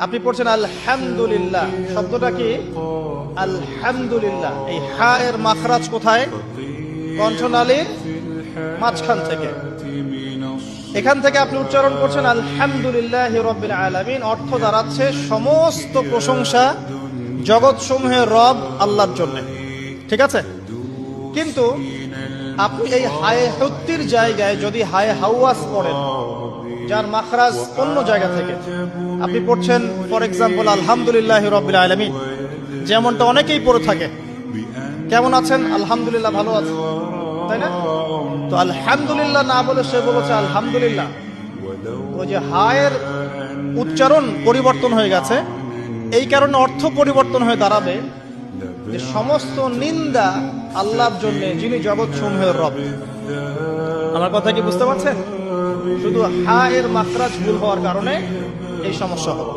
আপনি পড়ছেন আলহামদুলিল্লাহ, শব্দটা কি? আলহামদুলিল্লাহ। এই হা এর মাখরাজ কোথায়? কণ্ঠনালীর মাঝখান থেকে। এখান থেকে আপনি উচ্চারণ করছেন আলহামদুলিল্লাহ রাব্বিল আলামিন। অর্থ দাঁড়াচ্ছে সমস্ত প্রশংসা জগৎ সমূহের রব আল্লাহর জন্য। ঠিক আছে? কিন্তু আপনি এই হায়ে হুত্তির জায়গায় যদি হায়ে হাওয়াস পড়েন, যার মাখরাজ অন্য জায়গা থেকে, আপনি পড়ছেন ফর এক্সাম্পল আলহামদুলিল্লাহ রাব্বিল আলামিন, যেমনটা অনেকেই পড়ে থাকে। কেমন আছেন? আলহামদুলিল্লাহ, ভালো আছেন, তাই না? তো আলহামদুলিল্লাহ না বলে সে বলেছে আলহামদুলিল্লাহ। ওই যে হায়ের উচ্চারণ পরিবর্তন হয়ে গেছে, এই কারণে অর্থ পরিবর্তন হয়ে দাঁড়াবে যে সমস্ত নিন্দা আল্লাহর জন্য, যিনি জগৎ সমূহের রব। আমার কথা কি বুঝতে পারছেন? শুধু হা এর মাখরাজ ভুল হওয়ার কারণে এই সমস্যা হবে।